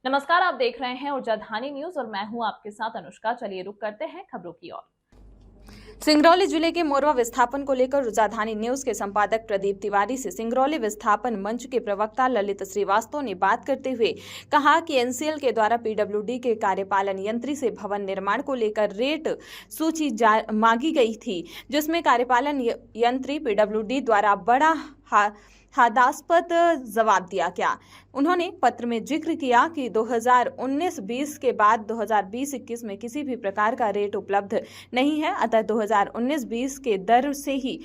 नमस्कार, आप देख रहे हैं ऊर्जा धानी न्यूज और मैं हूं आपके साथ अनुष्का। चलिए रुक करते हैं खबरों की ओर। सिंगरौली जिले के मोरवा विस्थापन को लेकर ऊर्जाधानी न्यूज के संपादक प्रदीप तिवारी से सिंगरौली विस्थापन मंच के प्रवक्ता ललित श्रीवास्तव ने बात करते हुए कहा कि एनसीएल के द्वारा पीडब्ल्यूडी के कार्यपालन यंत्री से भवन निर्माण को लेकर रेट सूची मांगी गई थी, जिसमें कार्यपालन यंत्री पीडब्ल्यूडी द्वारा बड़ा हास्यास्पद जवाब दिया गया। उन्होंने पत्र में जिक्र किया कि 2019-20 के बाद 2020-21 में किसी भी प्रकार का रेट उपलब्ध नहीं है, अतः 2019-20 के दर से ही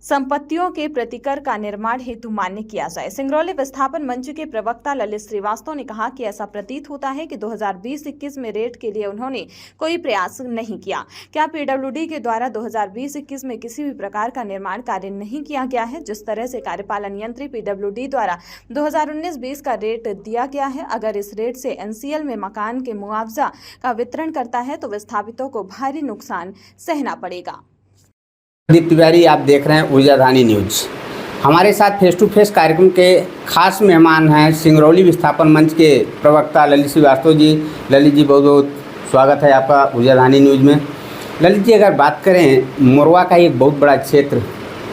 संपत्तियों के प्रतिकर का निर्माण हेतु मान्य किया जाए। सिंगरौली विस्थापन मंच के प्रवक्ता ललित श्रीवास्तव ने कहा कि ऐसा प्रतीत होता है कि 2020-21 में रेट के लिए उन्होंने कोई प्रयास नहीं किया। क्या पीडब्ल्यूडी के द्वारा 2020-21 में किसी भी प्रकार का निर्माण कार्य नहीं किया गया है? जिस तरह से कार्यपालन यंत्री पीडब्ल्यूडी द्वारा 2019-20 का रेट दिया गया है, अगर इस रेट से एनसीएल में मकान के मुआवजा का वितरण करता है तो विस्थापितों को भारी नुकसान सहना पड़ेगा। प्रदीप तिवारी, आप देख रहे हैं ऊर्जा धानी न्यूज। हमारे साथ फेस टू फेस कार्यक्रम के खास मेहमान हैं सिंगरौली विस्थापन मंच के प्रवक्ता ललित श्रीवास्तव जी। ललित जी, बहुत बहुत स्वागत है आपका ऊर्जा धानी न्यूज में। ललित जी, अगर बात करें, मोरवा का एक बहुत बड़ा क्षेत्र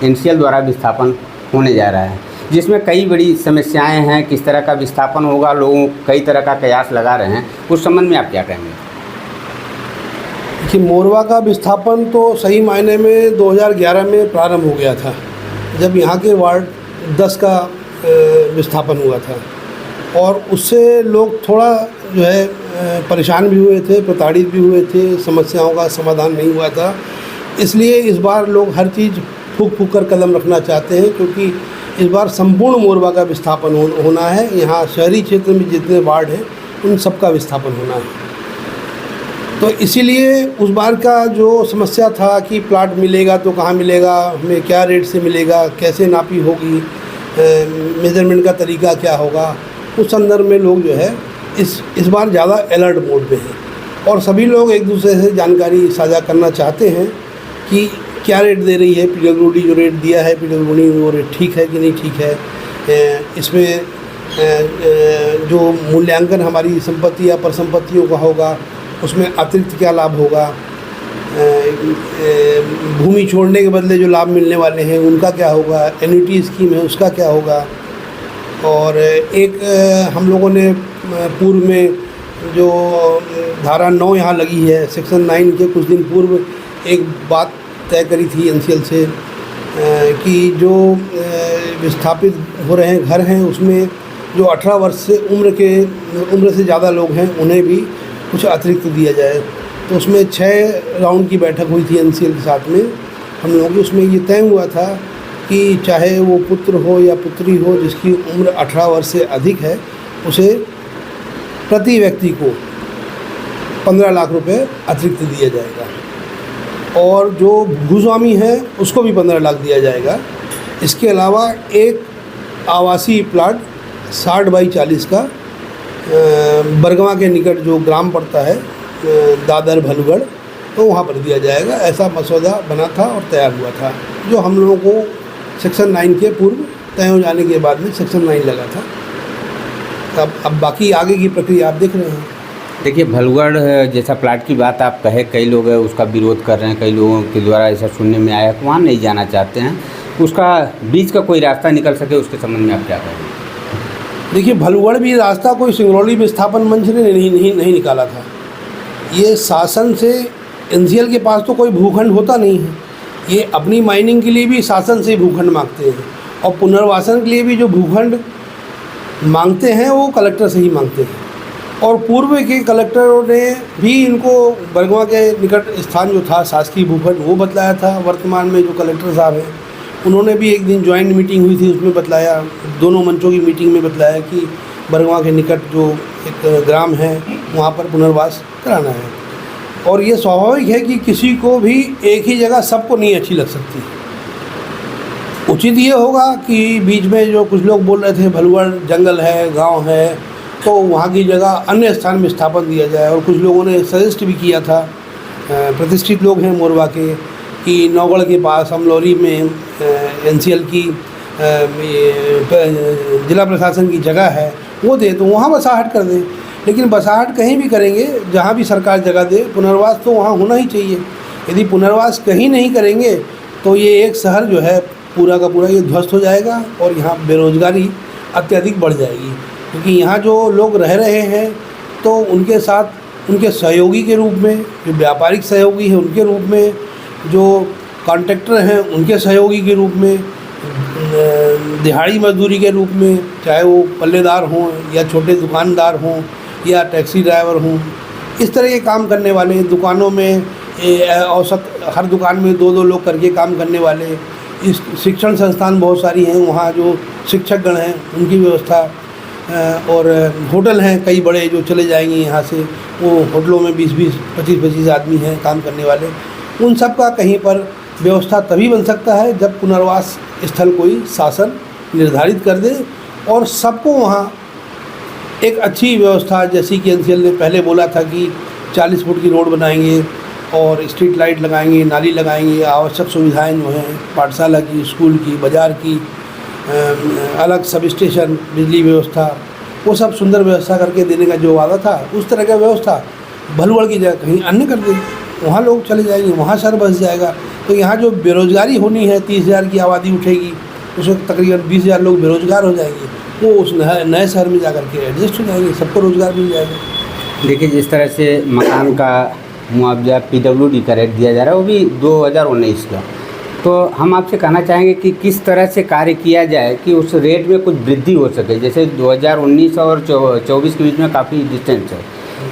एनसीएल द्वारा विस्थापन होने जा रहा है, जिसमें कई बड़ी समस्याएं हैं। किस तरह का विस्थापन होगा, लोगों कई तरह का कयास लगा रहे हैं, उस संबंध में आप क्या कहेंगे? कि मोरवा का विस्थापन तो सही मायने में 2011 में प्रारंभ हो गया था, जब यहाँ के वार्ड 10 का विस्थापन हुआ था, और उससे लोग थोड़ा जो है परेशान भी हुए थे, प्रताड़ित भी हुए थे, समस्याओं का समाधान नहीं हुआ था। इसलिए इस बार लोग हर चीज़ फूक फूक कर कदम रखना चाहते हैं, क्योंकि इस बार संपूर्ण मोरवा का विस्थापन होना है। यहाँ शहरी क्षेत्र में जितने वार्ड हैं उन सबका विस्थापन होना है। तो इसीलिए उस बार का जो समस्या था कि प्लाट मिलेगा तो कहाँ मिलेगा, हमें क्या रेट से मिलेगा, कैसे नापी होगी, मेजरमेंट का तरीका क्या होगा, उस संदर्भ में लोग जो है इस बार ज़्यादा अलर्ट मोड में हैं, और सभी लोग एक दूसरे से जानकारी साझा करना चाहते हैं कि क्या रेट दे रही है पीडब्ल्यूडी। जो रेट दिया है पीडब्ल्यूडी, वो रेट ठीक है कि नहीं ठीक है, इसमें जो मूल्यांकन हमारी संपत्ति या परिसंपत्तियों का होगा उसमें अतिरिक्त क्या लाभ होगा, भूमि छोड़ने के बदले जो लाभ मिलने वाले हैं उनका क्या होगा, एन्युटी स्कीम है उसका क्या होगा। और एक हम लोगों ने पूर्व में जो धारा 9 यहाँ लगी है, सेक्शन 9 के कुछ दिन पूर्व एक बात तय करी थी एनसीएल से कि जो विस्थापित हो रहे हैं घर हैं, उसमें जो 18 वर्ष से उम्र से ज़्यादा लोग हैं उन्हें भी कुछ अतिरिक्त दिया जाए। तो उसमें 6 राउंड की बैठक हुई थी एनसीएल के साथ में हम लोगों की। उसमें ये तय हुआ था कि चाहे वो पुत्र हो या पुत्री हो, जिसकी उम्र 18 वर्ष से अधिक है, उसे प्रति व्यक्ति को 15 लाख रुपए अतिरिक्त दिया जाएगा, और जो भूस्वामी है उसको भी 15 लाख दिया जाएगा। इसके अलावा एक आवासीय प्लाट 60 बाई 40 का बरगवा के निकट जो ग्राम पड़ता है दादर भलुगढ़, तो वहाँ पर दिया जाएगा। ऐसा मसौदा बना था और तैयार हुआ था, जो हम लोगों को सेक्शन 9 के पूर्व तय हो जाने के बाद में सेक्शन 9 लगा था। अब बाकी आगे की प्रक्रिया आप देख रहे हैं। देखिए, भलुगढ़ जैसा प्लाट की बात आप कहे, कई लोग उसका विरोध कर रहे हैं, कई लोगों के द्वारा ऐसा सुनने में आया कि वहाँ नहीं जाना चाहते हैं, उसका बीच का कोई रास्ता निकल सके, उसके संबंध में आप क्या कहेंगे? देखिए, भलुगढ़ भी रास्ता कोई सिंगरौली विस्थापन मंच ने नहीं निकाला था। ये शासन से, एनसीएल के पास तो कोई भूखंड होता नहीं है, ये अपनी माइनिंग के लिए भी शासन से भूखंड मांगते हैं, और पुनर्वासन के लिए भी जो भूखंड मांगते हैं वो कलेक्टर से ही मांगते हैं। और पूर्व के कलेक्टरों ने भी इनको बरगवा के निकट स्थान जो था शासकीय भूखंड वो बतलाया था। वर्तमान में जो कलेक्टर साहब हैं उन्होंने भी एक दिन ज्वाइंट मीटिंग हुई थी, उसमें बतलाया, दोनों मंचों की मीटिंग में बतलाया कि बरगवा के निकट जो एक ग्राम है वहाँ पर पुनर्वास कराना है। और ये स्वाभाविक है कि किसी को भी एक ही जगह सबको नहीं अच्छी लग सकती। उचित ये होगा कि बीच में जो कुछ लोग बोल रहे थे भलुगढ़ जंगल है, गांव है, तो वहाँ की जगह अन्य स्थान में स्थापन दिया जाए। और कुछ लोगों ने सजेस्ट भी किया था, प्रतिष्ठित लोग हैं मोरवा के, कि नौगढ़ के पास अमलौरी में एनसीएल की जिला प्रशासन की जगह है, वो दे, तो वहाँ बसाहट कर दें। लेकिन बसाहट कहीं भी करेंगे, जहाँ भी सरकार जगह दे, पुनर्वास तो वहाँ होना ही चाहिए। यदि पुनर्वास कहीं नहीं करेंगे तो ये एक शहर जो है पूरा का पूरा ये ध्वस्त हो जाएगा और यहाँ बेरोज़गारी अत्यधिक बढ़ जाएगी। क्योंकि यहाँ जो लोग रह रहे हैं तो उनके साथ उनके सहयोगी के रूप में, जो व्यापारिक सहयोगी हैं उनके रूप में, जो कॉन्ट्रैक्टर हैं उनके सहयोगी के रूप में, दिहाड़ी मजदूरी के रूप में, चाहे वो पल्लेदार हों या छोटे दुकानदार हों या टैक्सी ड्राइवर हों, इस तरह के काम करने वाले, दुकानों में औसत हर दुकान में 2-2 लोग करके काम करने वाले, इस शिक्षण संस्थान बहुत सारी हैं, वहाँ जो शिक्षकगण हैं उनकी व्यवस्था, और होटल हैं कई बड़े जो चले जाएंगे यहाँ से, वो होटलों में 20-20, 25-25 आदमी हैं काम करने वाले, उन सब का कहीं पर व्यवस्था तभी बन सकता है जब पुनर्वास स्थल कोई शासन निर्धारित कर दे और सबको वहाँ एक अच्छी व्यवस्था, जैसी कि एनसीएल ने पहले बोला था कि 40 फुट की रोड बनाएंगे और स्ट्रीट लाइट लगाएंगे, नाली लगाएंगे, आवश्यक सुविधाएं जो हैं पाठशाला की, स्कूल की, बाज़ार की, अलग सब स्टेशन, बिजली व्यवस्था, वो सब सुंदर व्यवस्था करके देने का जो वादा था, उस तरह का व्यवस्था भलवड़ की जगह कहीं अन्य कर दे, वहाँ लोग चले जाएंगे, वहाँ शहर बस जाएगा। तो यहाँ जो बेरोज़गारी होनी है, 30,000 की आबादी उठेगी, उसमें तकरीबन 20,000 लोग बेरोज़गार हो जाएंगे, वो उस नए शहर में जाकर के एडजस्ट हो जाएंगे, सबको रोज़गार मिल जाएगा। देखिए, जिस तरह से मकान का मुआवजा PWD का रेट दिया जा रहा है, वो भी 2019 का, तो हम आपसे कहना चाहेंगे कि किस तरह से कार्य किया जाए कि उस रेट में कुछ वृद्धि हो सके। जैसे 2019 और 24 के बीच में काफ़ी डिस्टेंस है,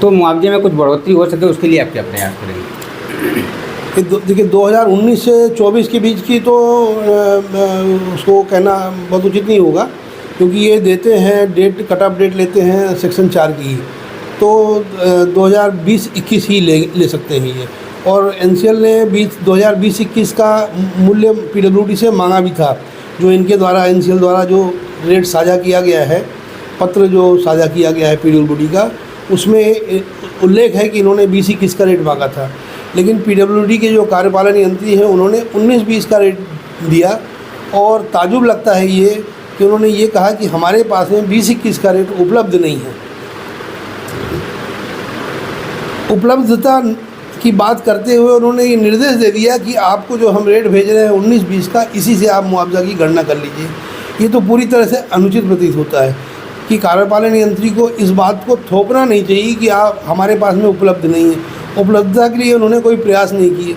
तो मुआवजे में कुछ बढ़ोतरी हो सके, उसके लिए आप क्या प्रयास करेंगे? देखिए, 2019 से 24 के बीच की तो उसको कहना बहुत उचित नहीं होगा, क्योंकि ये देते हैं डेट, कट ऑफ डेट लेते हैं सेक्शन 4 की, तो 2020-21 ही ले सकते हैं ये। और एनसीएल ने 2020-21 का मूल्य PWD से मांगा भी था, जो इनके द्वारा, एनसीएल द्वारा जो रेट साझा किया गया है, पत्र जो साझा किया गया है PWD का, उसमें उल्लेख है कि इन्होंने 20-21 का रेट मांगा था। लेकिन PWD के जो कार्यपालन यंत्री हैं उन्होंने 19-20 का रेट दिया, और ताजुब लगता है ये कि उन्होंने ये कहा कि हमारे पास में 20-21 का रेट उपलब्ध नहीं है। उपलब्धता की बात करते हुए उन्होंने ये निर्देश दे दिया कि आपको जो हम रेट भेज रहे हैं 19-20 का, इसी से आप मुआवजा की गणना कर लीजिए। ये तो पूरी तरह से अनुचित प्रतीत होता है कि कार्यपालन यंत्री को इस बात को थोपना नहीं चाहिए कि आप हमारे पास में उपलब्ध नहीं है। उपलब्धता के लिए उन्होंने कोई प्रयास नहीं किए।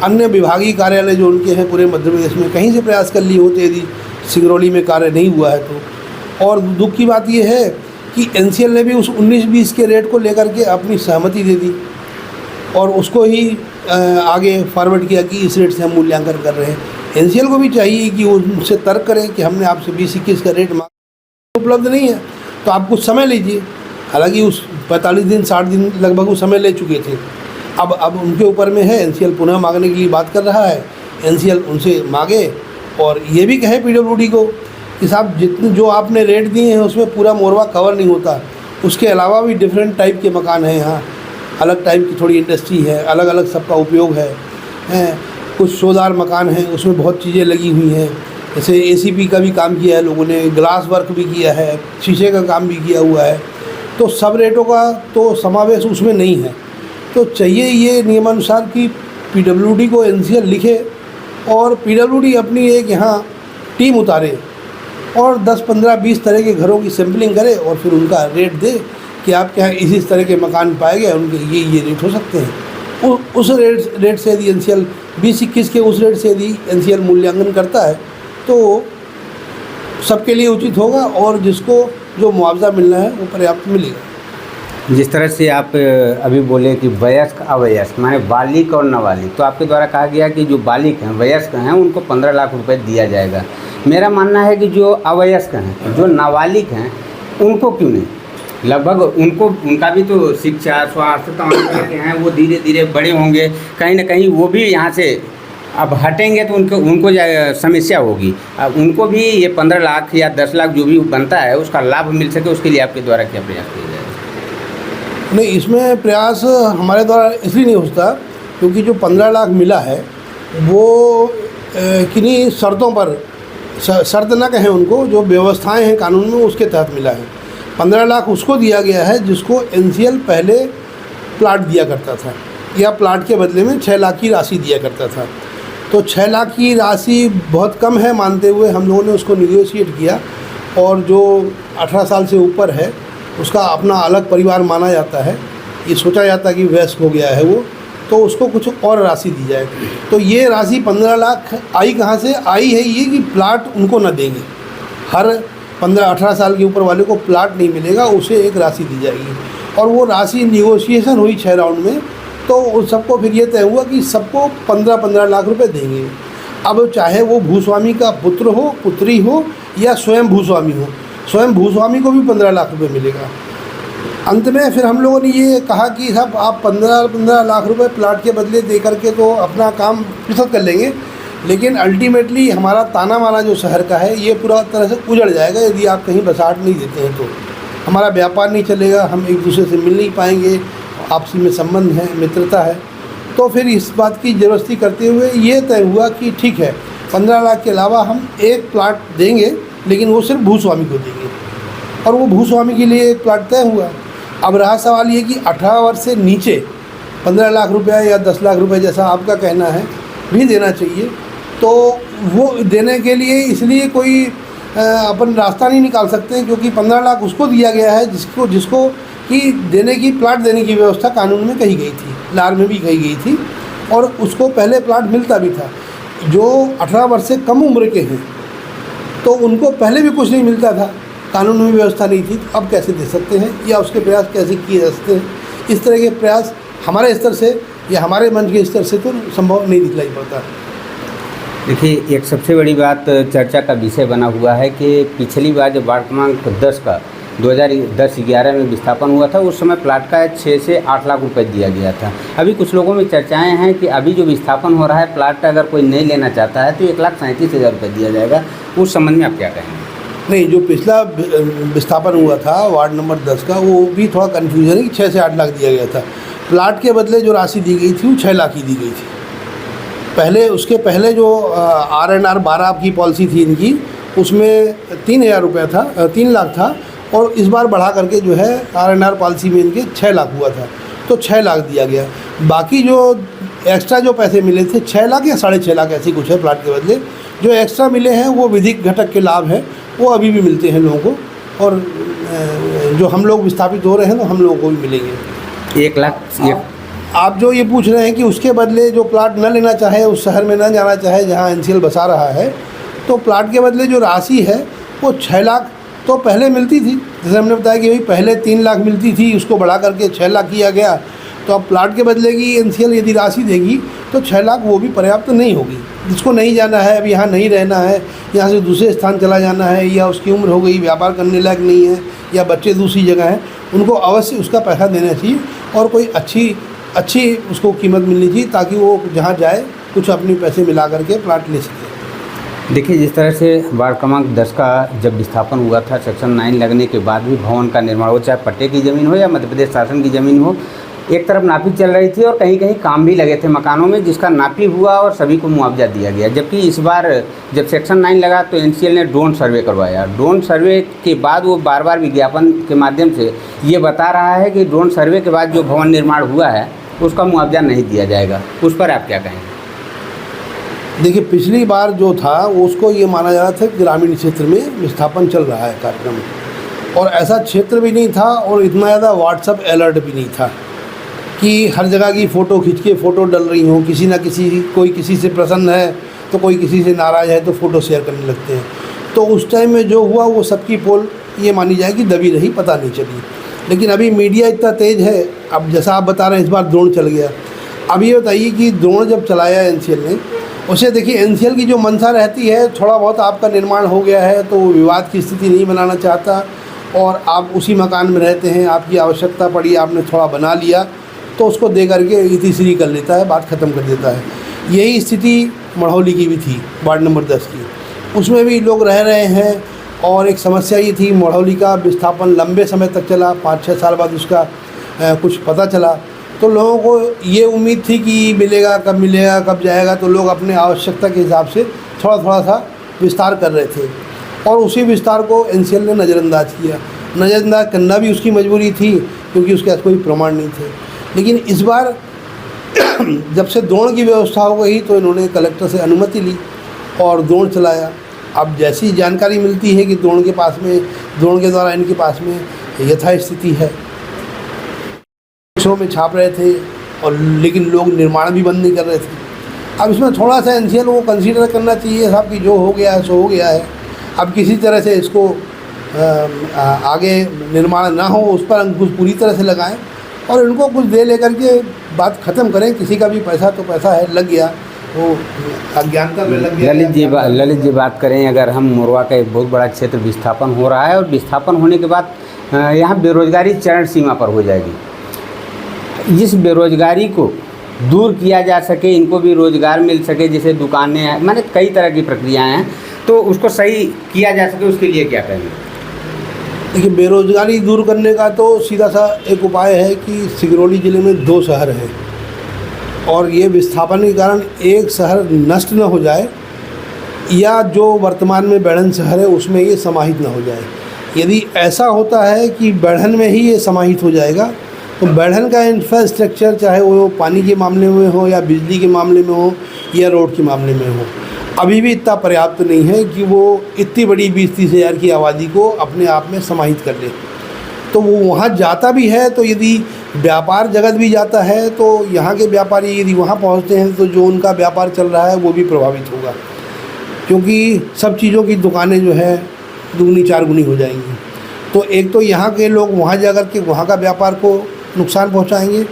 अन्य विभागीय कार्यालय जो उनके हैं पूरे मध्य प्रदेश में, कहीं से प्रयास कर लिए होते यदि सिंगरौली में कार्य नहीं हुआ है तो। और दुख की बात यह है कि एनसीएल ने भी उस 19-20 के रेट को लेकर के अपनी सहमति दे दी और उसको ही आगे फॉरवर्ड किया कि इस रेट से हम मूल्यांकन कर रहे हैं। एनसीएल को भी चाहिए कि उनसे तर्क करें कि हमने आपसे 20-21 का रेट मांगा, उपलब्ध नहीं है तो आप कुछ समय लीजिए। हालांकि उस 45 दिन 60 दिन लगभग उस समय ले चुके थे। अब उनके ऊपर में है, एनसीएल पुनः मांगने के लिए बात कर रहा है। एनसीएल उनसे मांगे और ये भी कहे PWD को कि साहब जितने जो आपने रेट दिए हैं उसमें पूरा मोरवा कवर नहीं होता। उसके अलावा भी डिफरेंट टाइप के मकान हैं यहाँ, अलग टाइप की थोड़ी इंडस्ट्री है, अलग अलग सबका उपयोग है। कुछ शोदार मकान हैं, उसमें बहुत चीज़ें लगी हुई हैं, जैसे ACP का भी काम किया है लोगों ने, ग्लास वर्क भी किया है, शीशे का काम भी किया हुआ है। तो सब रेटों का तो समावेश उसमें नहीं है। तो चाहिए ये नियमानुसार कि PWD को एनसीएल लिखे और PWD अपनी एक यहाँ टीम उतारे और 10, 15, 20 तरह के घरों की सैम्पलिंग करे और फिर उनका रेट दे कि आपके यहाँ इसी तरह के मकान पाए गए, उनके ये रेट हो सकते हैं। उस रेट से यदि एनसीएल 20-21 के उस रेट से यदि एनसीएल मूल्यांकन करता है तो सबके लिए उचित होगा और जिसको जो मुआवजा मिलना है वो पर्याप्त मिलेगा। जिस तरह से आप अभी बोले कि वयस्क अवयस्क माने बालिग और नाबालिग, तो आपके द्वारा कहा गया कि जो बालिग हैं, वयस्क हैं, उनको 15 लाख रुपए दिया जाएगा। मेरा मानना है कि जो अवयस्क हैं, जो नाबालिग हैं, उनको क्यों नहीं? लगभग उनका भी तो शिक्षा, स्वास्थ्य तमाम के हैं, वो धीरे धीरे बड़े होंगे, कहीं ना कहीं वो भी यहाँ से अब हटेंगे तो उनको समस्या होगी। अब उनको भी ये 15 लाख या 10 लाख जो भी बनता है उसका लाभ मिल सके, उसके लिए आपके द्वारा क्या प्रयास किया जाएगा? नहीं, इसमें प्रयास हमारे द्वारा इसलिए नहीं होता क्योंकि जो 15 लाख मिला है वो किन्हीं शर्तों पर, शर्त ना कहें उनको, जो व्यवस्थाएं हैं कानून में उसके तहत मिला है। 15 लाख उसको दिया गया है जिसको NCL पहले प्लाट दिया करता था, या प्लाट के बदले में 6 लाख की राशि दिया करता था। तो 6 लाख की राशि बहुत कम है मानते हुए हम लोगों ने उसको निगोशिएट किया, और जो 18 साल से ऊपर है उसका अपना अलग परिवार माना जाता है, ये सोचा जाता है कि वयस्क हो गया है वो, तो उसको कुछ और राशि दी जाए। तो ये राशि 15 लाख आई कहाँ से आई है? ये कि प्लाट उनको न देंगे, हर 15-18 साल के ऊपर वाले को प्लाट नहीं मिलेगा, उसे एक राशि दी जाएगी। और वो राशि निगोशिएशन हुई 6 राउंड में, तो उन सबको फिर ये तय हुआ कि सबको 15-15 लाख रुपए देंगे। अब चाहे वो भूस्वामी का पुत्र हो, पुत्री हो, या स्वयं भूस्वामी हो, स्वयं भूस्वामी को भी 15 लाख रुपए मिलेगा। अंत में फिर हम लोगों ने ये कहा कि साहब आप 15-15 लाख रुपए प्लाट के बदले दे करके तो अपना काम पृथक कर लेंगे, लेकिन अल्टीमेटली हमारा ताना माना जो शहर का है ये पूरा तरह से उजड़ जाएगा यदि आप कहीं बसाहट नहीं देते हैं। तो हमारा व्यापार नहीं चलेगा, हम एक दूसरे से मिल नहीं पाएंगे, आपसी में संबंध है, मित्रता है। तो फिर इस बात की ज़बरदस्ती करते हुए ये तय हुआ कि ठीक है 15 लाख के अलावा हम एक प्लाट देंगे, लेकिन वो सिर्फ भूस्वामी को देंगे, और वो भूस्वामी के लिए एक प्लाट तय हुआ। अब रहा सवाल ये कि 18 वर्ष से नीचे 15 लाख रुपया या 10 लाख रुपए जैसा आपका कहना है भी देना चाहिए, तो वो देने के लिए इसलिए कोई अपन रास्ता नहीं निकाल सकते हैं, क्योंकि 15 लाख उसको दिया गया है जिसको कि देने की प्लाट देने की व्यवस्था कानून में कही गई थी, लार में भी कही गई थी, और उसको पहले प्लाट मिलता भी था। जो 18 वर्ष से कम उम्र के हैं तो उनको पहले भी कुछ नहीं मिलता था, कानून में व्यवस्था नहीं थी, तो अब कैसे दे सकते हैं, या उसके प्रयास कैसे किए जा सकते हैं? इस तरह के प्रयास हमारे स्तर से या हमारे मंच के स्तर से तो संभव नहीं दिखलाई पड़ता। देखिए, एक सबसे बड़ी बात चर्चा का विषय बना हुआ है कि पिछली बार जब वार्ड क्रमांक 10 का 2010-11 में विस्थापन हुआ था, उस समय प्लाट का 6 से 8 लाख रुपए दिया गया था। अभी कुछ लोगों में चर्चाएं हैं कि अभी जो विस्थापन हो रहा है प्लाट अगर कोई नहीं लेना चाहता है तो 1,37,000 रुपये दिया जाएगा। उस संबंध में आप क्या कहेंगे? नहीं, जो पिछला विस्थापन हुआ था वार्ड नंबर 10 का, वो भी थोड़ा कन्फ्यूजन है कि 6 से 8 लाख दिया गया था। प्लाट के बदले जो राशि दी गई थी वो 6 लाख ही दी गई थी। उसके पहले जो RNR 12 की पॉलिसी थी इनकी, उसमें 3,000 रुपये था, 3 लाख था, और इस बार बढ़ा करके जो है RNR पॉलिसी में इनके 6 लाख हुआ था, तो 6 लाख दिया गया। बाकी जो एक्स्ट्रा जो पैसे मिले थे 6 लाख या 6.5 लाख ऐसी कुछ है प्लाट के बदले, जो एक्स्ट्रा मिले हैं वो विधिक घटक के लाभ हैं, वो अभी भी मिलते हैं लोगों को, और जो हम लोग विस्थापित हो रहे हैं तो हम लोगों को भी मिलेंगे। 1 लाख आप जो ये पूछ रहे हैं कि उसके बदले जो प्लाट न लेना चाहे, उस शहर में न जाना चाहे जहाँ NCL बसा रहा है, तो प्लाट के बदले जो राशि है वो 6 लाख तो पहले मिलती थी। जैसे हमने बताया कि भाई पहले 3 लाख मिलती थी, उसको बढ़ा करके 6 लाख किया गया, तो अब प्लाट के बदले की NCL यदि राशि देगी तो 6 लाख वो भी पर्याप्त नहीं होगी। जिसको नहीं जाना है, अब यहाँ नहीं रहना है, यहाँ से दूसरे स्थान चला जाना है, या उसकी उम्र हो गई, व्यापार करने लायक नहीं है, या बच्चे दूसरी जगह हैं, उनको अवश्य उसका पैसा देना चाहिए, और कोई अच्छी उसको कीमत मिलनी चाहिए, ताकि वो जहाँ जाए कुछ अपने पैसे मिला करके प्लाट ले सके। देखिए, जिस तरह से वार्ड क्रमांक 10 का जब विस्थापन हुआ था, सेक्शन 9 लगने के बाद भी भवन का निर्माण हो, चाहे पट्टे की ज़मीन हो या मध्य प्रदेश शासन की ज़मीन हो, एक तरफ नापी चल रही थी और कहीं कहीं काम भी लगे थे मकानों में, जिसका नापी हुआ और सभी को मुआवजा दिया गया। जबकि इस बार जब सेक्शन 9 लगा तो NCL ने ड्रोन सर्वे करवाया। ड्रोन सर्वे के बाद वो बार बार विज्ञापन के माध्यम से ये बता रहा है कि ड्रोन सर्वे के बाद जो भवन निर्माण हुआ है उसका मुआवजा नहीं दिया जाएगा। उस पर आप क्या कहेंगे? देखिए, पिछली बार जो था उसको ये माना जा रहा था कि ग्रामीण क्षेत्र में विस्थापन चल रहा है कार्यक्रम, और ऐसा क्षेत्र भी नहीं था और इतना ज़्यादा व्हाट्सएप अलर्ट भी नहीं था कि हर जगह की फ़ोटो खींच के फ़ोटो डल रही हों। किसी ना किसी, कोई किसी से प्रसन्न है तो कोई किसी से नाराज़ है तो फ़ोटो शेयर करने लगते हैं। तो उस टाइम में जो हुआ वो सबकी पोल ये मानी जाए कि दबी रही, पता नहीं चली। लेकिन अभी मीडिया इतना तेज़ है, अब जैसा आप बता रहे हैं इस बार ड्रोन चल गया। अब ये बताइए कि ड्रोन जब चलाया NCL ने, उसे देखिए NCL की जो मंशा रहती है, थोड़ा बहुत आपका निर्माण हो गया है तो विवाद की स्थिति नहीं बनाना चाहता, और आप उसी मकान में रहते हैं, आपकी आवश्यकता पड़ी, आपने थोड़ा बना लिया तो उसको दे करके इतिश्री कर लेता है, बात ख़त्म कर देता है। यही स्थिति मढ़ौली की भी थी, वार्ड नंबर 10 की। उसमें भी लोग रह रहे हैं, और एक समस्या ये थी, मढ़ौली का विस्थापन लंबे समय तक चला, 5-6 साल बाद उसका कुछ पता चला, तो लोगों को ये उम्मीद थी कि मिलेगा, कब जाएगा, तो लोग अपने आवश्यकता के हिसाब से थोड़ा थोड़ा सा विस्तार कर रहे थे, और उसी विस्तार को NCL ने नज़रअंदाज किया। नज़रअंदाज करना भी उसकी मजबूरी थी, क्योंकि उसके पास कोई प्रमाण नहीं थे। लेकिन इस बार जब से ड्रोन की व्यवस्था हो गई तो इन्होंने कलेक्टर से अनुमति ली और ड्रोन चलाया। अब जैसी जानकारी मिलती है कि ड्रोन के द्वारा इनके पास में यथास्थिति है, में छाप रहे थे और लेकिन लोग निर्माण भी बंद नहीं कर रहे थे। अब इसमें थोड़ा सा एनसीएल को कंसीडर करना चाहिए साहब कि जो हो गया है सो हो गया है। अब किसी तरह से इसको आगे निर्माण ना हो उस पर अंकुश पूरी तरह से लगाएं और इनको कुछ दे लेकर के बात ख़त्म करें। किसी का भी पैसा तो पैसा है, लग गया वो अज्ञानता में लग गया। ललित जी बात करें, अगर हम मोरवा का एक बहुत बड़ा क्षेत्र विस्थापन हो रहा है और विस्थापन होने के बाद यहाँ बेरोजगारी चरण सीमा पर हो जाएगी। जिस बेरोजगारी को दूर किया जा सके, इनको भी रोज़गार मिल सके, जैसे दुकानें हैं, माने कई तरह की प्रक्रियाएं हैं, तो उसको सही किया जा सके, उसके लिए क्या करेंगे? देखिए, बेरोजगारी दूर करने का तो सीधा सा एक उपाय है कि सिंगरौली ज़िले में 2 शहर हैं और ये विस्थापन के कारण एक शहर नष्ट न हो जाए या जो वर्तमान में बैढ़न शहर है उसमें ये समाहित न हो जाए। यदि ऐसा होता है कि बैढ़न में ही ये समाहित हो जाएगा तो बैढ़न का इंफ्रास्ट्रक्चर, चाहे वो पानी के मामले में हो या बिजली के मामले में हो या रोड के मामले में हो, अभी भी इतना पर्याप्त नहीं है कि वो इतनी बड़ी 20-30 हज़ार की आबादी को अपने आप में समाहित कर ले। तो वो वहाँ जाता भी है तो यदि व्यापार जगत भी जाता है तो यहाँ के व्यापारी यदि वहाँ पहुँचते हैं तो जो उनका व्यापार चल रहा है वो भी प्रभावित होगा, क्योंकि सब चीज़ों की दुकानें जो है 2-4 गुनी हो जाएंगी। तो एक तो यहाँ के लोग वहाँ जा कर के वहाँ का व्यापार को नुकसान पहुँचाएंगे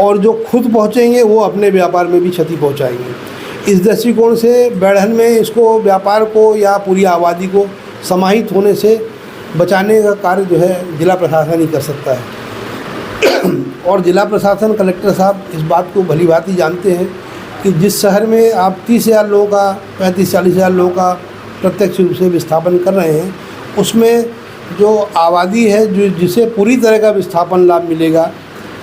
और जो खुद पहुँचेंगे वो अपने व्यापार में भी क्षति पहुँचाएंगे। इस दृष्टिकोण से बैढ़न में इसको व्यापार को या पूरी आबादी को समाहित होने से बचाने का कार्य जो है जिला प्रशासन ही कर सकता है। और जिला प्रशासन, कलेक्टर साहब इस बात को भली भांति जानते हैं कि जिस शहर में आप 30,000 लोगों का, 35-40 हज़ार लोगों का प्रत्यक्ष रूप से विस्थापन कर रहे हैं, उसमें जो आबादी है जो जिसे पूरी तरह का विस्थापन लाभ मिलेगा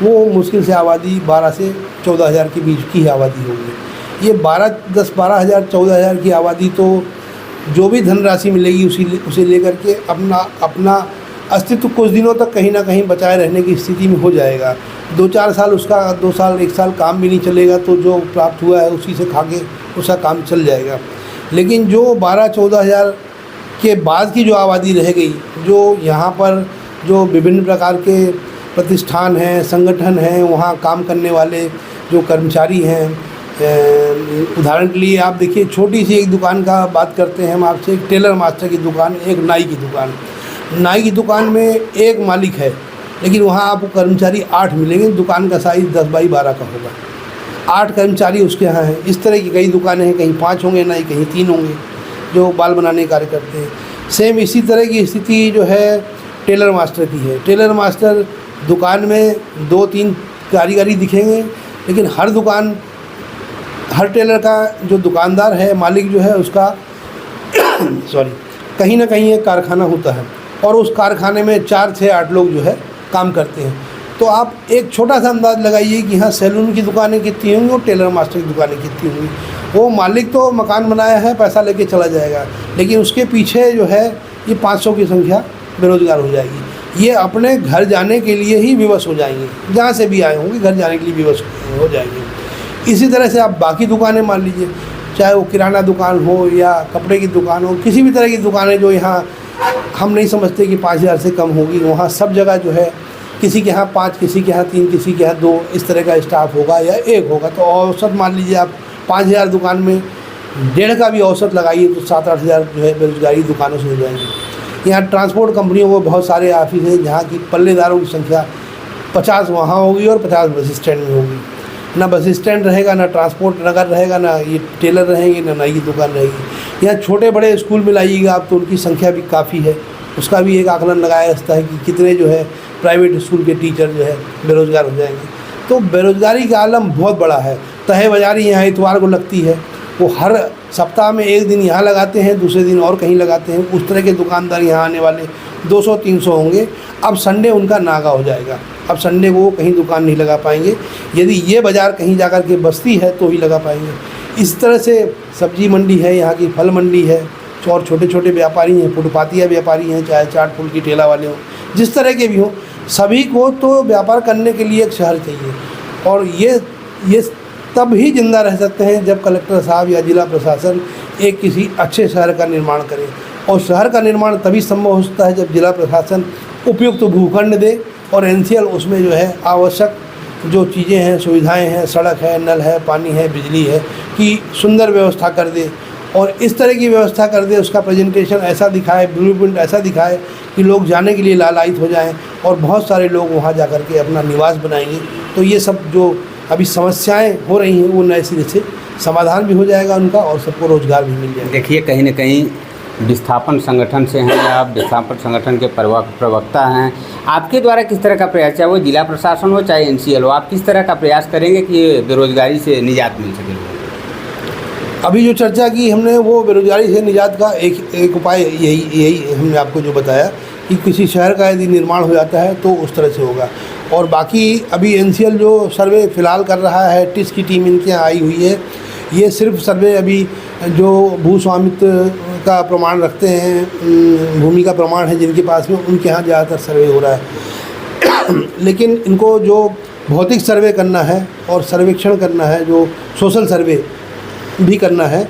वो मुश्किल से आबादी 12 से 14 हज़ार के बीच की आबादी होगी। ये 12 हज़ार 14 हज़ार की आबादी तो जो भी धनराशि मिलेगी उसे लेकर के अपना अस्तित्व कुछ दिनों तक कहीं ना कहीं बचाए रहने की स्थिति में हो जाएगा। 2-4 साल उसका 2 साल 1 साल काम भी नहीं चलेगा तो जो प्राप्त हुआ है उसी से खा के उसका काम चल जाएगा। लेकिन जो 12-14 हज़ार के बाद की जो आबादी रह गई, जो यहाँ पर जो विभिन्न प्रकार के प्रतिष्ठान हैं, संगठन हैं, वहाँ काम करने वाले जो कर्मचारी हैं, उदाहरण के लिए आप देखिए, छोटी सी एक दुकान का बात करते हैं हम आपसे। एक टेलर मास्टर की दुकान, एक नाई की दुकान। नाई की दुकान में एक मालिक है लेकिन वहाँ आपको कर्मचारी 8 मिलेंगे। दुकान का साइज़ 10 बाई 12 का होगा, 8 कर्मचारी उसके यहाँ हैं। इस तरह की कई दुकानें हैं, कहीं 5 होंगे नाई, कहीं 3 होंगे जो बाल बनाने का कार्य करते हैं। सेम इसी तरह की स्थिति जो है टेलर मास्टर की है। टेलर मास्टर दुकान में 2-3 कारीगरी दिखेंगे, लेकिन हर टेलर का जो दुकानदार है, मालिक जो है उसका कहीं ना कहीं एक कारखाना होता है और उस कारखाने में 4 से 8 लोग जो है काम करते हैं। तो आप एक छोटा सा अंदाज़ लगाइए कि हाँ, सैलून की दुकानें कितनी होंगी और टेलर मास्टर की दुकानें कितनी होंगी। वो मालिक तो मकान बनाया है, पैसा लेके चला जाएगा, लेकिन उसके पीछे जो है ये 500 की संख्या बेरोजगार हो जाएगी। ये अपने घर जाने के लिए ही विवश हो जाएंगे, जहाँ से भी आए होंगे घर जाने के लिए विवश हो जाएंगे। इसी तरह से आप बाकी दुकानें मान लीजिए, चाहे वो किराना दुकान हो या कपड़े की दुकान हो, किसी भी तरह की दुकानें जो यहाँ हम नहीं समझते कि 5,000 से कम होगी, वहाँ सब जगह जो है किसी के यहाँ 5, किसी के यहाँ 3, किसी के यहाँ 2 इस तरह का स्टाफ होगा या 1 होगा। तो औसत मान लीजिए आप 5,000 दुकान में 1.5 का भी औसत लगाइए तो 7-8 हज़ार जो है बेरोजगारी दुकानों से हो जाएंगी। यहाँ ट्रांसपोर्ट कंपनियों को बहुत सारे ऑफिस हैं जहाँ की पल्लेदारों की संख्या 50 वहाँ होगी और 50 बस स्टैंड में होगी। ना बस स्टैंड रहेगा, ना ट्रांसपोर्ट नगर रहेगा, ना ये टेलर रहेंगे, ना नाई की दुकान रहेगी। यहाँ छोटे बड़े स्कूल में लाइएगा आप तो उनकी संख्या भी काफ़ी है, उसका भी एक आकलन लगाया जाता है कि कितने जो है प्राइवेट स्कूल के टीचर जो है बेरोज़गार हो जाएंगे। तो बेरोज़गारी का आलम बहुत बड़ा है। तहे बाज़ारी यहाँ इतवार को लगती है, वो हर सप्ताह में एक दिन यहाँ लगाते हैं, दूसरे दिन और कहीं लगाते हैं। उस तरह के दुकानदार यहाँ आने वाले 200-300 होंगे। अब संडे उनका नागा हो जाएगा, अब संडे को कहीं दुकान नहीं लगा पाएंगे। यदि ये बाज़ार कहीं जाकर के बस्ती है तो ही लगा पाएंगे। इस तरह से सब्जी मंडी है, यहाँ की फल मंडी है, और छोटे छोटे व्यापारी हैं, फुटपातिया व्यापारी हैं, चाहे चाट फूल की ठेला वाले हों, जिस तरह के भी हों, सभी को तो व्यापार करने के लिए एक शहर चाहिए। और ये तब ही जिंदा रह सकते हैं जब कलेक्टर साहब या जिला प्रशासन एक किसी अच्छे शहर का निर्माण करे। और शहर का निर्माण तभी संभव हो सकता है जब जिला प्रशासन उपयुक्त भूखंड दे और एनसीएल उसमें जो है आवश्यक जो चीज़ें हैं, सुविधाएं हैं, सड़क है, नल है, पानी है, बिजली है, की सुंदर व्यवस्था कर दे। और इस तरह की व्यवस्था कर दे, उसका प्रेजेंटेशन ऐसा दिखाए, ब्लूप्रिंट ऐसा दिखाए कि लोग जाने के लिए लालायित हो जाएं और बहुत सारे लोग वहाँ जा कर के अपना निवास बनाएंगे। तो ये सब जो अभी समस्याएं हो रही हैं वो नए सिरे से समाधान भी हो जाएगा उनका और सबको रोजगार भी मिल जाएगा। देखिए, कहीं ना कहीं विस्थापन संगठन से हैं या आप विस्थापन संगठन के प्रवक्ता हैं, आपके द्वारा किस तरह का प्रयास, चाहे वो जिला प्रशासन हो चाहे एनसीएल हो, आप किस तरह का प्रयास करेंगे कि बेरोजगारी से निजात मिल सके? अभी जो चर्चा की हमने वो बेरोजगारी से निजात का एक उपाय यही हमने आपको जो बताया कि किसी शहर का यदि निर्माण हो जाता है तो उस तरह से होगा। और बाकी अभी एनसीएल जो सर्वे फ़िलहाल कर रहा है, टिस की टीम इनके यहाँ आई हुई है, ये सिर्फ सर्वे अभी जो भू स्वामित्व का प्रमाण रखते हैं, भूमि का प्रमाण है जिनके पास में, उनके यहाँ ज़्यादातर सर्वे हो रहा है। लेकिन इनको जो भौतिक सर्वे करना है और सर्वेक्षण करना है, जो सोशल सर्वे भी करना है,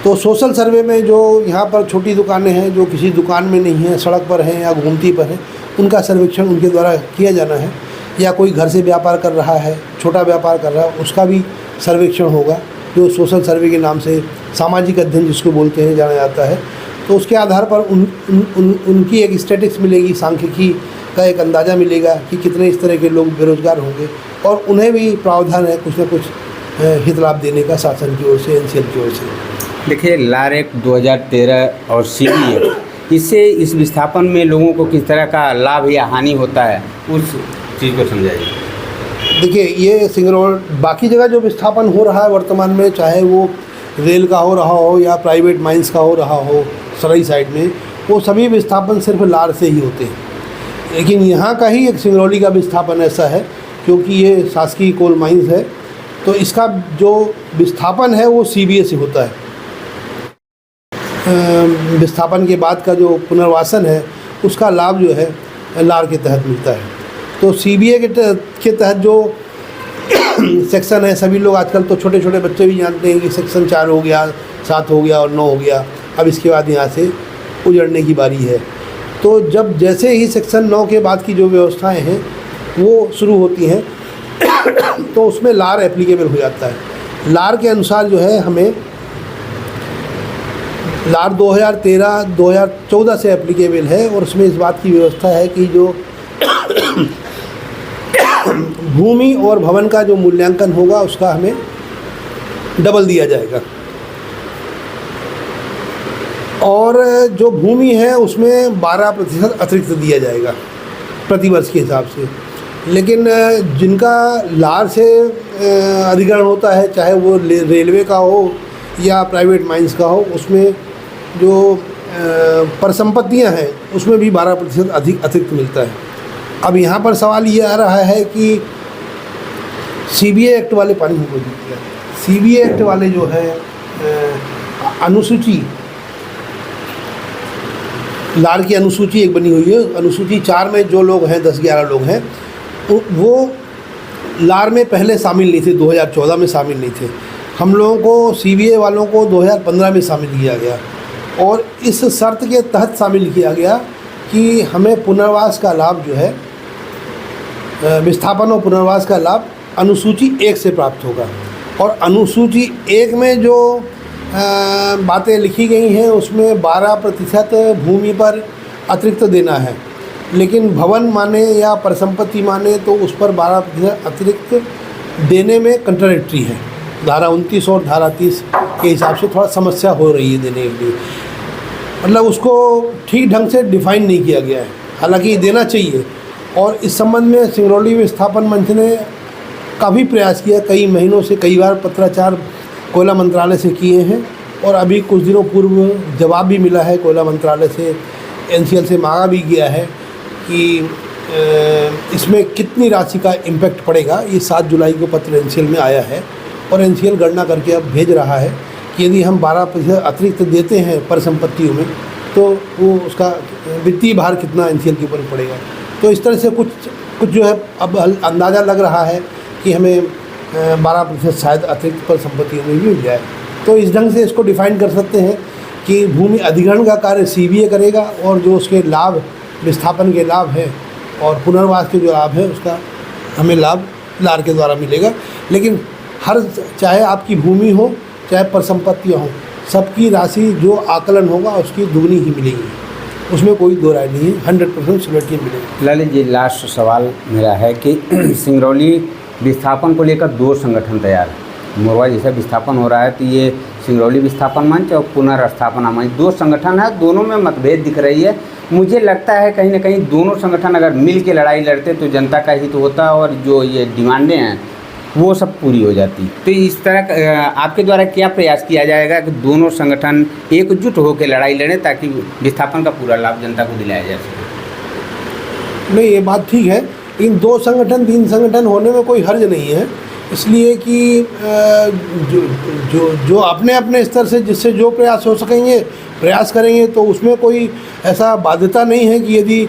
तो सोशल सर्वे में जो यहाँ पर छोटी दुकानें हैं जो किसी दुकान में नहीं है, सड़क पर हैं या घूमती पर है, उनका सर्वेक्षण उनके द्वारा किया जाना है। या कोई घर से व्यापार कर रहा है, छोटा व्यापार कर रहा है, उसका भी सर्वेक्षण होगा, जो सोशल सर्वे के नाम से सामाजिक अध्ययन जिसको बोलते हैं जाना जाता है। तो उसके आधार पर उनकी एक स्टैटिस्टिक्स मिलेगी, सांख्यिकी का एक अंदाज़ा मिलेगा कि कितने इस तरह के लोग बेरोजगार होंगे। और उन्हें भी प्रावधान है कुछ न कुछ हित लाभ देने का शासन की ओर से, एनसीएल की ओर से। देखिए, लार एक्ट 2013 और सीबीए, इससे इस विस्थापन में लोगों को किस तरह का लाभ या हानि होता है, उस चीज़ को समझाइए। देखिए, ये सिंगरौली बाकी जगह जो विस्थापन हो रहा है वर्तमान में, चाहे वो रेल का हो रहा हो या प्राइवेट माइंस का हो रहा हो सराई साइड में, वो सभी विस्थापन सिर्फ लार से ही होते हैं। लेकिन यहाँ का ही एक सिंगरौली का विस्थापन ऐसा है क्योंकि ये शासकीय कोल माइंस है, तो इसका जो विस्थापन है वो सीबीए से होता है। विस्थापन के बाद का जो पुनर्वासन है उसका लाभ जो है लार के तहत मिलता है। तो सीबीए के तहत जो सेक्शन है, सभी लोग आजकल तो छोटे छोटे बच्चे भी जानते हैं कि सेक्शन 4 हो गया, 7 हो गया और 9 हो गया, अब इसके बाद यहाँ से उजड़ने की बारी है। तो जब जैसे ही सेक्शन 9 के बाद की जो व्यवस्थाएं हैं वो शुरू होती हैं तो उसमें लार एप्लीकेबल हो जाता है। लार के अनुसार जो है हमें लार 2013-2014 से एप्लीकेबल है और उसमें इस बात की व्यवस्था है कि जो भूमि और भवन का जो मूल्यांकन होगा उसका हमें डबल दिया जाएगा और जो भूमि है उसमें 12% अतिरिक्त दिया जाएगा प्रतिवर्ष के हिसाब से। लेकिन जिनका लार से अधिग्रहण होता है, चाहे वो रेलवे का हो या प्राइवेट माइंस का हो, उसमें जो परिसंपत्तियां हैं उसमें भी 12% अधिक अतिरिक्त मिलता है। अब यहाँ पर सवाल ये आ रहा है कि सीबीए एक्ट वाले पानी हमको दीजिए। सीबीए एक्ट वाले जो है अनुसूची, लार की अनुसूची एक बनी हुई है, अनुसूची 4 में जो लोग हैं 10-11 लोग हैं वो लार में पहले शामिल नहीं थे, 2014 में शामिल नहीं थे। हम लोगों को सीबीए वालों को 2015 में शामिल किया गया और इस शर्त के तहत शामिल किया गया कि हमें पुनर्वास का लाभ जो है, विस्थापन और पुनर्वास का लाभ अनुसूची 1 से प्राप्त होगा। और अनुसूची 1 में जो बातें लिखी गई हैं उसमें 12% भूमि पर अतिरिक्त देना है, लेकिन भवन माने या परिसंपत्ति माने तो उस पर 12% अतिरिक्त देने में कंट्राडिक्टरी है। धारा 29 और धारा 30 के हिसाब से थोड़ा समस्या हो रही है देने के लिए, मतलब उसको ठीक ढंग से डिफाइन नहीं किया गया है, हालांकि देना चाहिए। और इस संबंध में सिंगरौली विस्थापन मंच ने काफ़ी प्रयास किया, कई महीनों से कई बार पत्राचार कोयला मंत्रालय से किए हैं और अभी कुछ दिनों पूर्व जवाब भी मिला है कोयला मंत्रालय से, एनसीएल से मांगा भी गया है कि इसमें कितनी राशि का इम्पैक्ट पड़ेगा। ये 7 जुलाई को पत्र एनसीएल में आया है और एनसीएल गणना करके अब भेज रहा है कि यदि हम 12% अतिरिक्त देते हैं परिसंपत्तियों में तो वो उसका वित्तीय भार कितना एनसीएल के ऊपर पड़ेगा। तो इस तरह से कुछ जो है अब अंदाज़ा लग रहा है कि हमें 12% शायद अतिरिक्त पर संपत्तियों में भी मिल जाए। तो इस ढंग से इसको डिफाइन कर सकते हैं कि भूमि अधिग्रहण का कार्य सीबीए करेगा और जो उसके लाभ, विस्थापन के लाभ हैं और पुनर्वास के जो लाभ है उसका हमें लाभ लार के द्वारा मिलेगा। लेकिन चाहे आपकी भूमि हो चाहे परिसंपत्तियाँ हों, सबकी राशि जो आकलन होगा उसकी दुगनी ही मिलेगी, उसमें कोई दो राय नहीं है, 100% सिक्योरिटी मिलेगी। ललित जी, लास्ट सवाल मेरा है कि सिंगरौली विस्थापन को लेकर 2 संगठन तैयार है। मोरवा जैसा विस्थापन हो रहा है तो ये सिंगरौली विस्थापन मंच और पुनर्स्थापना मंच 2 संगठन है, दोनों में मतभेद दिख रही है। मुझे लगता है कहीं ना कहीं दोनों संगठन अगर मिल के लड़ाई लड़ते तो जनता का हित होता और जो ये डिमांडें हैं वो सब पूरी हो जाती। तो इस तरह आपके द्वारा क्या प्रयास किया जाएगा कि दोनों संगठन एकजुट होकर लड़ाई लड़ें ताकि विस्थापन का पूरा लाभ जनता को दिलाया जा सके? नहीं, ये बात ठीक है, लेकिन 2 संगठन 3 संगठन होने में कोई हर्ज नहीं है, इसलिए कि जो अपने अपने स्तर से जिससे जो प्रयास हो सकेंगे प्रयास करेंगे, तो उसमें कोई ऐसा बाध्यता नहीं है कि यदि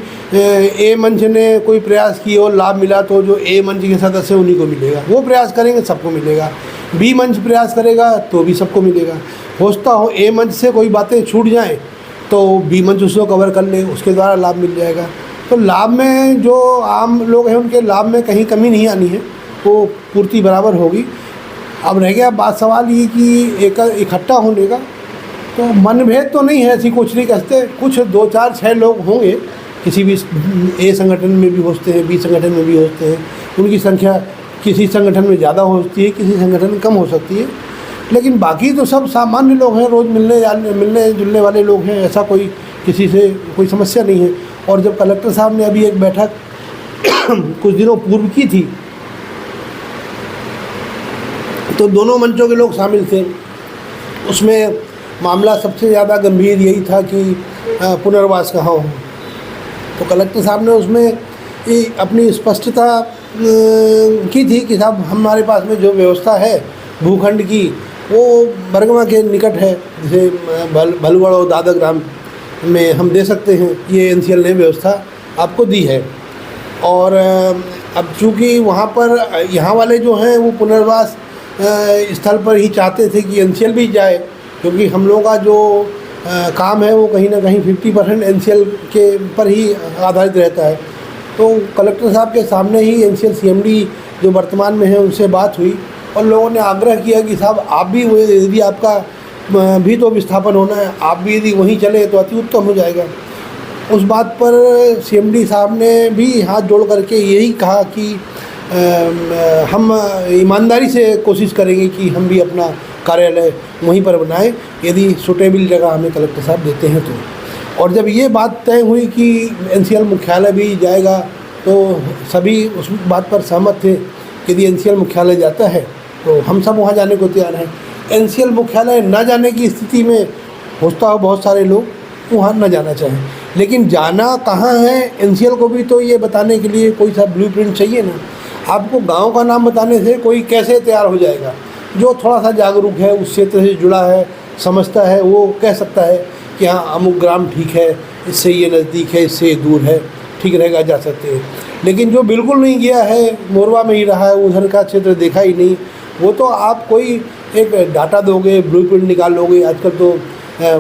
ए मंच ने कोई प्रयास किए और लाभ मिला तो जो ए मंच के सदस्य उन्हीं को मिलेगा, वो प्रयास करेंगे सबको मिलेगा। बी मंच प्रयास करेगा तो भी सबको मिलेगा। होता हो ए मंच से कोई बातें छूट जाएं तो बी मंच उसको कवर कर ले, उसके द्वारा लाभ मिल जाएगा। तो लाभ में जो आम लोग हैं उनके लाभ में कहीं कमी नहीं आनी है, वो पूर्ति बराबर होगी। अब रह गया बात सवाल ये कि इकट्ठा होने का, तो मनभेद तो नहीं है, ऐसी कुछ नहीं कहते, कुछ 2 4 6 लोग होंगे, किसी भी ए संगठन में भी होते हैं, बी संगठन में भी होते हैं, उनकी संख्या किसी संगठन में ज़्यादा होती है, किसी संगठन में कम हो सकती है, लेकिन बाकी तो सब सामान्य लोग हैं, रोज़ मिलने जुलने वाले लोग हैं, ऐसा कोई किसी से कोई समस्या नहीं है। और जब कलेक्टर साहब ने अभी एक बैठक कुछ दिनों पूर्व की थी तो दोनों मंचों के लोग शामिल थे। उसमें मामला सबसे ज़्यादा गंभीर यही था कि पुनर्वास कहाँ हो। तो कलेक्टर साहब ने उसमें अपनी स्पष्टता की थी कि साहब हमारे पास में जो व्यवस्था है भूखंड की वो बरगवा के निकट है, जैसे भलगढ़ और दादा ग्राम में हम दे सकते हैं, ये एनसीएल ने व्यवस्था आपको दी है। और अब चूँकि वहाँ पर यहाँ वाले जो हैं वो पुनर्वास स्थल पर ही चाहते थे कि एनसीएल भी जाए, क्योंकि हम लोगों का जो काम है वो कहीं ना कहीं 50% एनसीएल के पर ही आधारित रहता है। तो कलेक्टर साहब के सामने ही एनसीएल सीएमडी जो वर्तमान में है उनसे बात हुई और लोगों ने आग्रह किया कि साहब आप भी यदि आपका भी तो विस्थापन होना है, आप भी यदि वहीं चले तो अति उत्तम हो जाएगा। उस बात पर सीएमडी साहब ने भी हाथ जोड़ करके यही कहा कि हम ईमानदारी से कोशिश करेंगे कि हम भी अपना कार्यालय वहीं पर बनाएं, यदि सूटेबल जगह हमें कलेक्टर साहब देते हैं तो। और जब ये बात तय हुई कि एनसीएल मुख्यालय भी जाएगा तो सभी उस बात पर सहमत थे कि यदि एनसीएल मुख्यालय जाता है तो हम सब वहाँ जाने को तैयार हैं। एनसीएल मुख्यालय न जाने की स्थिति में होता हो बहुत सारे लोग वहाँ न जाना चाहें, लेकिन जाना कहाँ है एनसीएल को भी तो ये बताने के लिए कोई सा ब्लूप्रिंट चाहिए ना। आपको गांव का नाम बताने से कोई कैसे तैयार हो जाएगा? जो थोड़ा सा जागरूक है, उस क्षेत्र से जुड़ा है, समझता है, वो कह सकता है कि हाँ अमुक ग्राम ठीक है, इससे ये नज़दीक है, इससे ये दूर है, ठीक रहेगा, जा सकते हैं। लेकिन जो बिल्कुल नहीं गया है, मोरवा में ही रहा है, उधर का क्षेत्र देखा ही नहीं, वो तो आप कोई एक डाटा दोगे, ब्लूप्रिंट निकाल लोगे। आजकल तो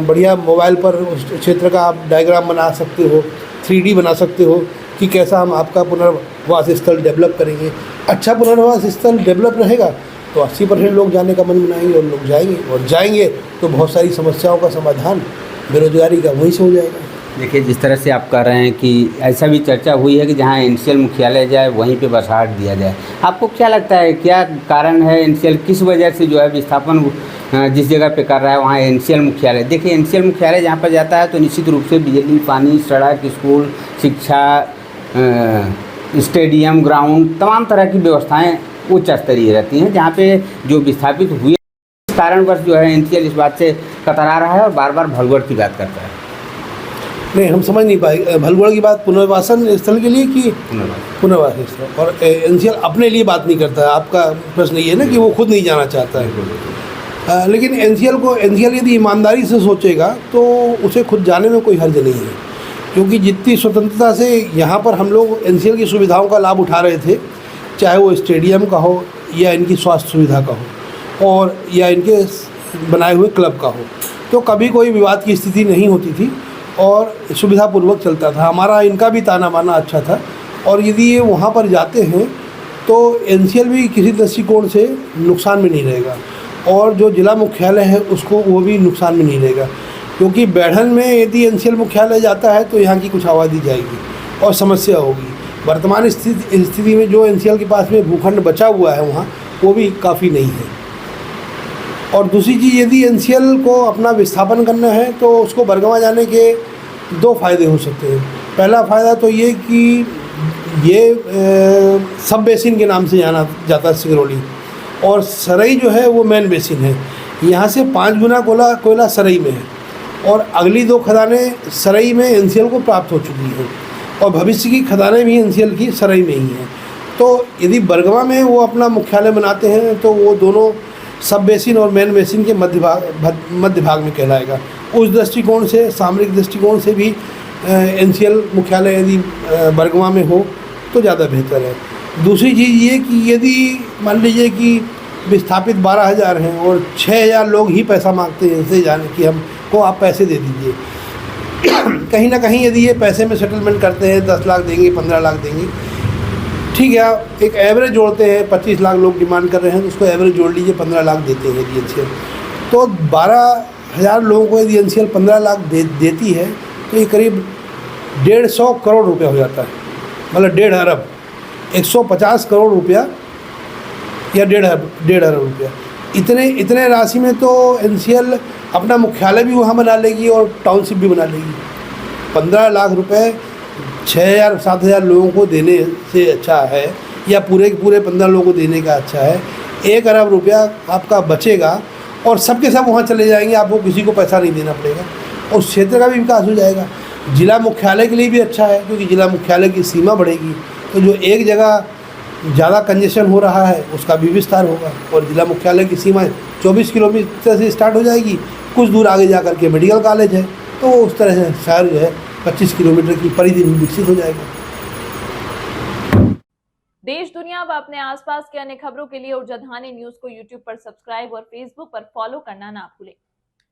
बढ़िया मोबाइल पर उस क्षेत्र का आप डायग्राम बना सकते हो, 3D बना सकते हो कि कैसा हम आपका पुनर्वास स्थल डेवलप करेंगे। अच्छा पुनर्वास स्थल डेवलप रहेगा तो 80% लोग जाने का मन बनाएंगे और लोग जाएंगे, और जाएंगे तो बहुत सारी समस्याओं का समाधान बेरोजगारी का वहीं से हो जाएगा। देखिए, जिस तरह से आप कह रहे हैं कि ऐसा भी चर्चा हुई है कि जहां एनसीएल मुख्यालय जाए वहीं पे बसाहट दिया जाए, आपको क्या लगता है क्या कारण है? एनसीएल किस वजह से जो है विस्थापन जिस जगह पे कर रहा है वहाँ एनसीएल मुख्यालय, देखिए एनसीएल मुख्यालय जहाँ पर जाता है तो निश्चित रूप से बिजली, पानी, सड़क, स्कूल, शिक्षा, स्टेडियम, ग्राउंड, तमाम तरह की व्यवस्थाएँ उच्च स्तरीय रहती हैं, जहाँ पे जो विस्थापित हुए इस कारणवश जो है एनसीएल इस बात से कतरा रहा है और बार बार भलगढ़ की बात करता है। नहीं, हम समझ नहीं पाए भलगढ़ की बात पुनर्वासन स्थल के लिए कि पुनर्वास स्थल, और एनसीएल अपने लिए बात नहीं करता है। आपका प्रश्न ये है ना कि वो खुद नहीं जाना चाहता है। लेकिन एनसीएल यदि ईमानदारी से सोचेगा तो उसे खुद जाने में कोई हर्ज नहीं है, क्योंकि जितनी स्वतंत्रता से यहाँ पर हम लोग एनसीएल की सुविधाओं का लाभ उठा रहे थे, चाहे वो स्टेडियम का हो या इनकी स्वास्थ्य सुविधा का हो और या इनके बनाए हुए क्लब का हो, तो कभी कोई विवाद की स्थिति नहीं होती थी और सुविधापूर्वक चलता था। हमारा इनका भी ताना बाना अच्छा था और यदि ये वहाँ पर जाते हैं तो एनसीएल भी किसी दृष्टिकोण से नुकसान में नहीं रहेगा और जो जिला मुख्यालय है उसको वो भी नुकसान में नहीं रहेगा, क्योंकि बैढ़न में यदि एनसीएल मुख्यालय जाता है तो यहाँ की कुछ आबादी जाएगी और समस्या होगी। वर्तमान स्थिति में जो एनसीएल के पास में भूखंड बचा हुआ है वहाँ वो भी काफ़ी नहीं है। और दूसरी चीज़, यदि एनसीएल को अपना विस्थापन करना है तो उसको बरगवां जाने के दो फ़ायदे हो सकते हैं। पहला फ़ायदा तो ये कि ये सब बेसिन के नाम से जाना जाता है सिंगरौली, और सरई जो है वो मेन बेसिन है। यहाँ से 5 गुना कोयला सरई में है और अगली 2 खदानें सरई में एनसीएल को प्राप्त हो चुकी हैं और भविष्य की खदानें भी एनसीएल की सरई में ही हैं। तो यदि बरगवां में वो अपना मुख्यालय बनाते हैं तो वो दोनों सब बेसिन और मेन बेसिन के मध्य भाग में कहलाएगा। उस दृष्टिकोण से, सामरिक दृष्टिकोण से भी एनसीएल मुख्यालय यदि बरगवां में हो तो ज़्यादा बेहतर है। दूसरी चीज़ ये कि यदि मान लीजिए कि विस्थापित 12,000 हैं और 6,000 लोग ही पैसा मांगते हैं इनसे जाने कि हमको आप पैसे दे दीजिए, कहीं ना कहीं यदि ये पैसे में सेटलमेंट करते हैं, 10 लाख देंगे, 15 लाख देंगे, ठीक है, आप एक एवरेज जोड़ते हैं, 25 लाख लोग डिमांड कर रहे हैं तो उसको एवरेज जोड़ लीजिए, 15 लाख देते हैं यदि एनसीएल, तो 12,000 लोगों को यदि एनसीएल 15 लाख देती है तो ये करीब 150 करोड़ रुपया हो जाता है, मतलब 1.5 अरब, 150 करोड़ रुपया या 1.5 अरब रुपया। इतने राशि में तो एनसीएल अपना मुख्यालय भी वहाँ बना लेगी और टाउनशिप भी बना लेगी। 15 लाख रुपए 6,000-7,000 लोगों को देने से अच्छा है, या पूरे 15 लोगों को देने का अच्छा है, 1 अरब रुपया आपका बचेगा और सबके सब वहाँ चले जाएंगे, आपको किसी को पैसा नहीं देना पड़ेगा और उस क्षेत्र का भी विकास हो जाएगा। जिला मुख्यालय के लिए भी अच्छा है, क्योंकि जिला मुख्यालय की सीमा बढ़ेगी तो जो एक जगह ज़्यादा कंजेशन हो रहा है उसका भी विस्तार होगा और जिला मुख्यालय की सीमा 24 किलोमीटर से स्टार्ट हो जाएगी, कुछ दूर आगे जा कर के मेडिकल कॉलेज है, तो उस तरह से शहर जो है 25 किलोमीटर की परिधि में विकसित हो जाएगा। देश दुनिया व अपने आसपास के अन्य खबरों के लिए ऊर्जाधानी न्यूज को यूट्यूब पर सब्सक्राइब और फेसबुक पर फॉलो करना ना भूलें।